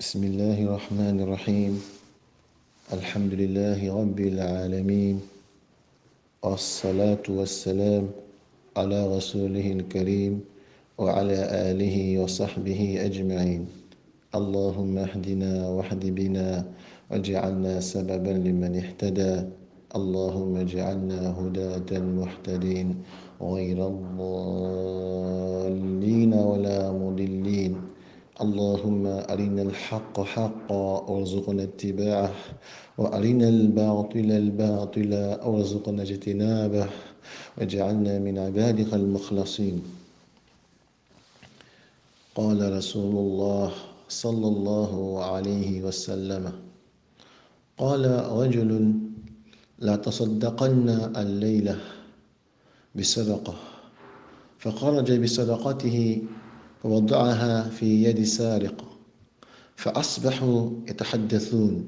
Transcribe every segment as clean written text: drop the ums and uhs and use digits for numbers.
بسم الله الرحمن الرحيم. الحمد لله رب العالمين، والصلاة والسلام على رسوله الكريم وعلى آله وصحبه أجمعين. اللهم اهدنا واهد بنا واجعلنا سببا لمن اهتدى. اللهم اجعلنا هداة مهتدين غير الضالين ولا مضلين. اللهم أرنا الحق حقا وارزقنا اتباعه، وأرنا الباطل باطلا وارزقنا اجتنابه، واجعلنا من عبادك المخلصين. قال رسول الله صلى الله عليه وسلم: قال رجل: لا تصدقن الليلة بصدقة، فخرج بصدقته فوضعها في يد سارق، فأصبحوا يتحدثون: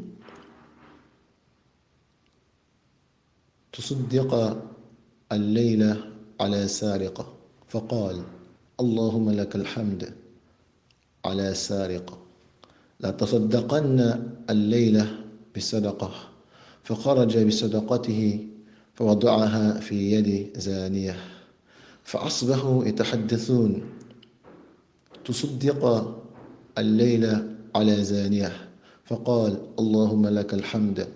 تصدق الليلة على سارقة؟ فقال: اللهم لك الحمد على سارقة. لا تصدقن الليلة بصدقة، فخرج بصدقته فوضعها في يد زانية، فأصبحوا يتحدثون: تصدق الليلة على زانية؟ فقال: اللهم لك الحمد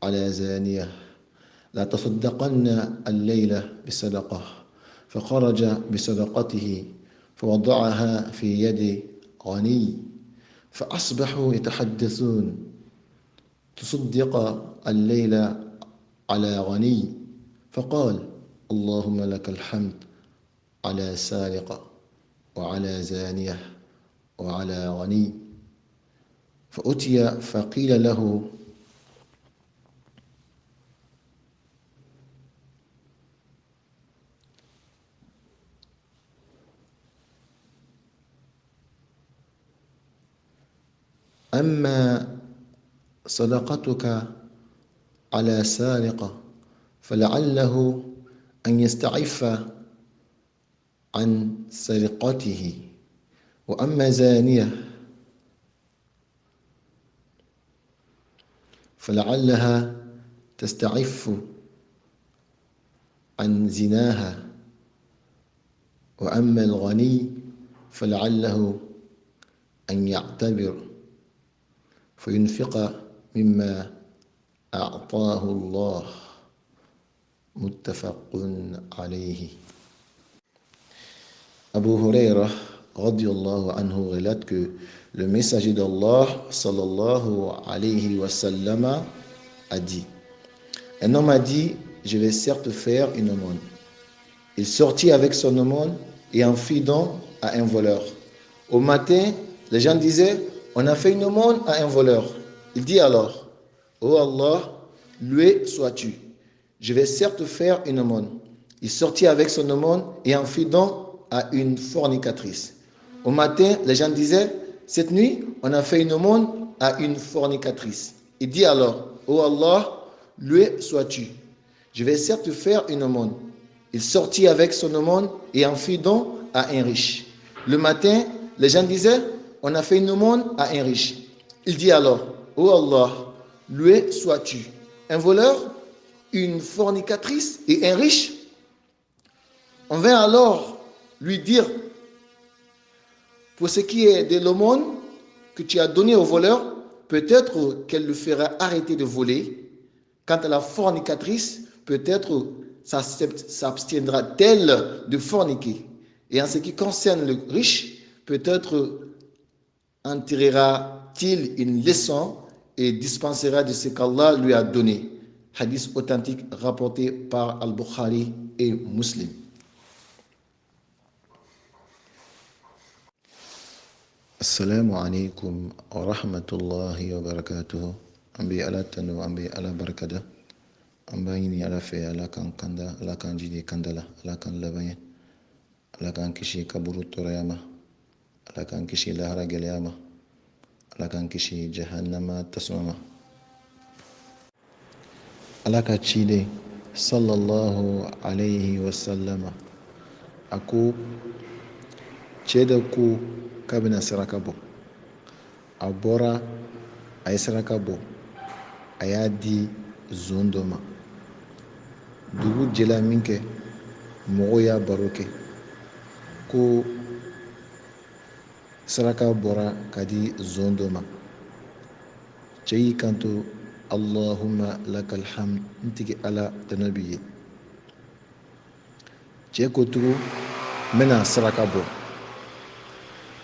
على زانية. لا تصدقن الليلة بصدقة، فخرج بصدقته فوضعها في يد غني، فأصبحوا يتحدثون: تصدق الليلة على غني؟ فقال: اللهم لك الحمد على سارقة وعلى زانية وعلى غني. فأتي فقيل له: أما صدقتك على سارقة فلعله أن يستعف عن سرقته، وأما زانية فلعلها تستعف عن زناها، وأما الغني فلعله أن يعتبر فينفق مما أعطاه الله. متفق عليه. Abu Huraira radiyallahu anhu relate que le messager d'Allah sallallahu alayhi wa sallam a dit: un homme a dit, je vais certes faire une aumône. Il sortit avec son aumône et en fit don à un voleur. Au matin, les gens disaient: on a fait une aumône à un voleur. Il dit alors: ô Allah, loué sois-tu, je vais certes faire une aumône. Il sortit avec son aumône et en fit don à une fornicatrice. Au matin, les gens disaient: cette nuit, on a fait une aumône à une fornicatrice. Il dit alors: ô Allah, loué sois-tu, je vais certes faire une aumône. Il sortit avec son aumône et en fit don à un riche. Le matin, les gens disaient: on a fait une aumône à un riche. Il dit alors: ô Allah, loué sois-tu, un voleur, une fornicatrice et un riche? On vint alors lui dire: pour ce qui est de l'aumône que tu as donnée au voleur, peut-être qu'elle le fera arrêter de voler. Quant à la fornicatrice, peut-être s'abstiendra-t-elle de forniquer. Et en ce qui concerne le riche, peut-être en tirera-t-il une leçon et dispensera de ce qu'Allah lui a donné. Hadith authentique rapporté par Al-Bukhari et Muslim. Assalamu alaikum wa rahmatullahi wa barakatuh. Ambi ala tanu, ambi ala barakada. Ambayini ala fe, ala kan kanda, ala kan jidi kandala, ala kan labanye, ala kan kishi kaburu torayama, ala kan kishi lahara geleyama, ala kan kishi jahannama tasmama. Ala ka cide sallallahu alaihi wa sallama ako cede ku kabina saraka bo. a bɔra a ye saraka bɔ a y'a di zon dɔ ma. Dugu jɛla min kɛ mɔgɔw y'a baro kɛ ko saraka bɔra ka di zon dɔ ma. Cɛ y'i kanto Allahumma lakal hamd, n tigi Ala tɔnɔ b'i ye. Cɛ ko tugun n bɛna saraka bɔ.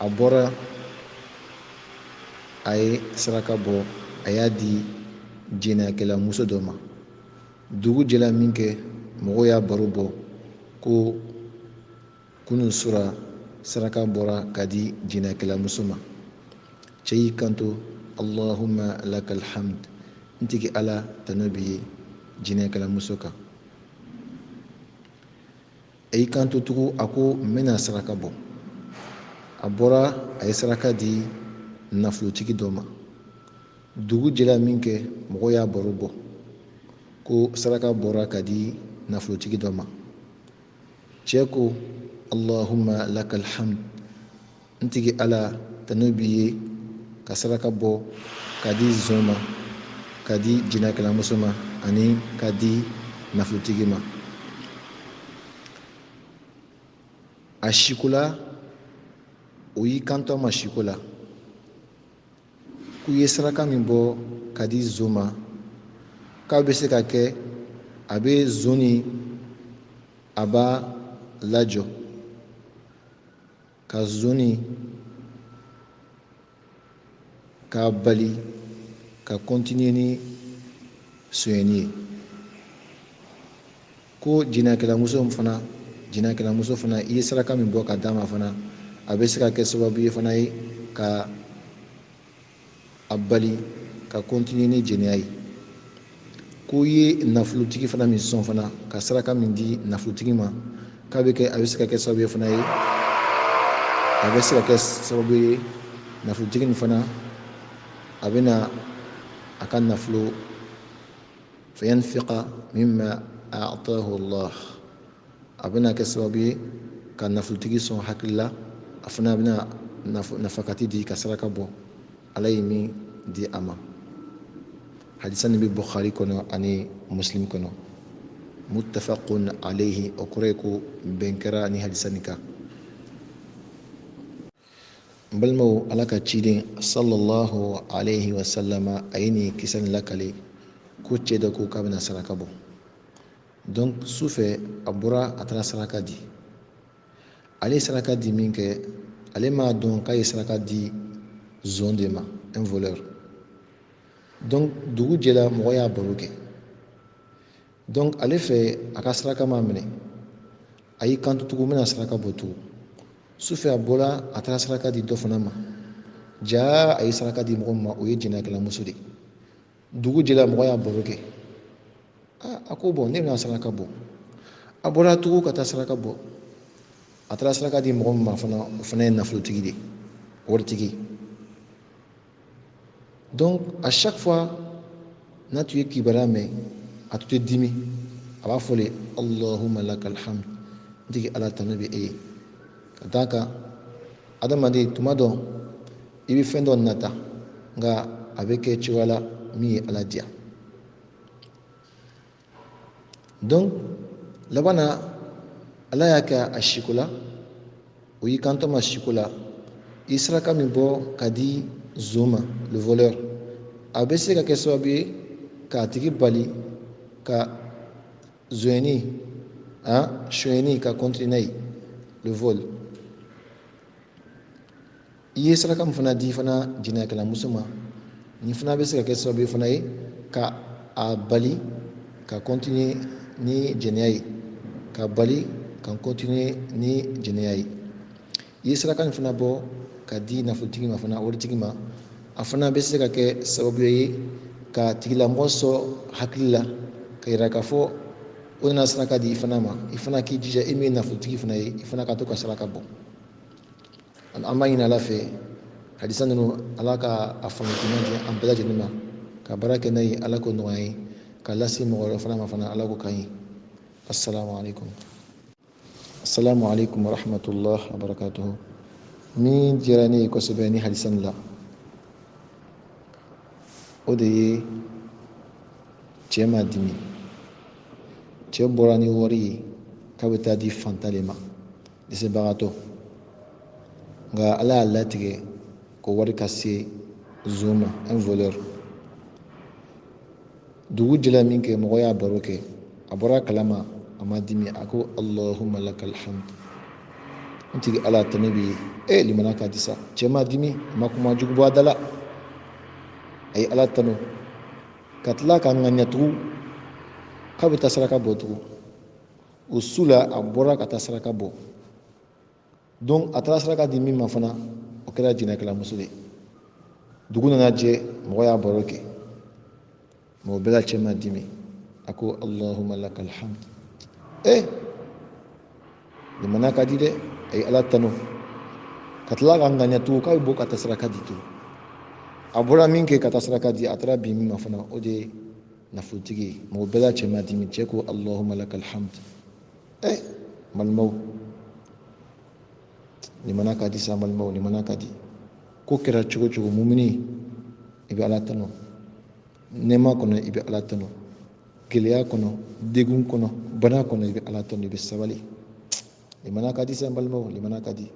A bɔra a ye saraka bɔ a y'a di jɛnɛyakɛla muso dɔ ma. Dugu jɛla min kɛ mɔgɔw y'a baro bɔ ko kunun sura saraka bɔra ka di jɛnɛyakɛla muso ma. Cɛ y'i kanto Allahumma lakal hamd, n tigi Ala tɔnɔ b'i ye jɛnɛyakɛla muso kan. A y'i kanto tugun a ko n bɛna saraka bɔ. A bɔra a ye saraka di nafolotigi dɔ ma. Dugu jɛla min kɛ mɔgɔw y'a baro bɔ ko saraka bɔra ka di nafolotigi dɔ ma. Cɛ ko Allahumma lakal hamd, n tigi Ala tɔnɔ b'i ye ka saraka bɔ ka di zon ma, ka di jɛnɛyakɛla muso ma, ani ka di nafolotigi ma. A sikola o y'i kanto a ma siko la k'u ye saraka min bɔ ka di zon ma k'a bɛ se ka kɛ a bɛ zon ni a b'a lajɔ ka zon ni k'a bali ka kɔntiniye ni sonyɛni ye. Ko jɛnɛyakɛla muso fana i ye saraka min bɔ ka d'a ma fana a bɛ se ka kɛ sababu ye fana ye ka a bali ka kɔntiniye ni jɛnɛya ye. Ko i ye nafolotigi fana min sɔn fana ka saraka min di nafolotigi ma k'a bɛ se ka kɛ sababu ye fana ye nafolotigi nin fana a bɛna a ka nafolo fayanfiqa mimma a'tahu Allah, a bɛna kɛ sababu ye ka nafolotigi sɔn hakili la, a fana bɛna nafakati di ka saraka bɔ Ala ye min di a ma. Hadisa nin bɛ Bukhari kɔnɔ ani Muslim kɔnɔ. Muttafaqun alayhi, o kɔrɔ ye ko bɛn kɛra ni hadisa nin kan. N balimaw, Ala ka ciden sallallahu alayhi wa sallama a ye nin kisa nin lakale ko cɛ dɔ ko k'a bɛna saraka bɔ. Donc sufɛ a bɔra a taara saraka di. Ale ye saraka di min kɛ ale m'a dɔn k'a ye saraka di zon de ma, un voleur. Donc dugu jɛla mɔgɔ y'a baro kɛ. Donc ale fɛ a ka saraka ma minɛ, a y'i kanto tugun n bɛna saraka bɔ tugun. Sufɛ a bɔra a taara saraka di dɔ fana ma. Jaa a ye saraka di mɔgɔ min ma o ye jɛnɛyakɛla muso de ye. Dugu jɛla mɔgɔ y'a baro kɛ. A ko bon ne bɛna saraka bɔ. A bɔra tugun ka taa saraka bɔ. A taara saraka di mɔgɔ min ma fana o fana ye nafolotigi de ye, waritigi. Donc à chaque fois n'a tun ye kibaruya mɛn a tun tɛ dimi, a b'a fɔ le Allahumma lakal hamd, n tigi Ala tanu bɛ e ye. Ka d'a kan adamaden tuma dɔ i bɛ fɛn dɔ nata nka a bɛ kɛ cogoya la min ye Ala diya. Donc laban na Ala y'a kɛ a siko la, o y'i kanto ma siko la, i saraka min bɔ ka di zon ma, le voleur, a bɛ se ka kɛ sababu ye k'a tigi bali ka zonyɛni sonyɛni ka continuer n'a ye, le vol. I ye saraka min fana di fana jɛnɛyakɛla muso ma, nin fana bɛ se ka kɛ sababu ye fana ye ka a bali ka continuer ni jɛnɛya ye, ka bali ka continuer ni jɛnɛya ye. I ye saraka nin fana bɔ ka di nafolotigi ma fana, waritigi ma, a fana bɛ se ka kɛ sababu ye ka tigilamɔgɔ sɔn hakili la ka yira k'a fɔ o nana saraka di i fana ma, i fana k'i jija e min ye nafolotigi fana ye i fana ka to ka saraka bɔ. An b'a ɲini Ala fɛ hadisa ninnu Ala ka a faamuya di an bɛɛ lajɛlen ma, ka baara kɛ n'a ye Ala k'o nɔgɔya ye, ka lase mɔgɔ wɛrɛ fana ma fana Ala k'o k'an ye. Assalamu alaikum. Assalamu alaikum wa rahmatullahi wa barakatuhu. Min diyara ne ye kosɛbɛ ni hadisa nin la o de ye cɛ ma dimi cɛ bɔra ni wari ye k'a bɛ taa di fantan de ma dɛsɛbagatɔ nka ala y'a latigɛ ko wari ka se zon ma un voleur dugu jɛla min kɛ mɔgɔ y'a baro kɛ a bɔra kalama a ma dimi a ko allahumma lakal hamd n tigi ala tɛ ne b'i ye limana ka di sa cɛ ma dimi a ma kuma jugu bɔ a da la a ye ala tanu ka tila ka ŋaniya tugun k'a bɛ taa saraka bɔ tugun o su la a bɔra ka taa saraka bɔ donc a taara saraka di min ma fana o kɛra jinɛkɛlamuso de ye dugu nana jɛ mɔgɔ y'a baro kɛ mɛ o bɛɛ la cɛ ma dimi a ko allahumma lakal hamd limana ka di dɛ a ye ala tanu ka tila ka ŋaniya tugun k'a bɛ bɔ ka taa saraka di tugun a bɔra min kɛ ka taa saraka di a taara bin min ma fana o de ye nafolotigi ye mɛ o bɛɛ la cɛ ma dimi cɛ ko allahumma lakal hamd balimaw limana ka di sa balimaw limana ka di ko kɛra cogo cogo mumini i bɛ ala tanu nɛɛma kɔnɔ i bɛ ala tanu gɛlɛya kɔnɔ degun kɔnɔ bana kɔnɔ i bɛ ala tanu i bɛ sabali limana ka di sa balimaw limana ka di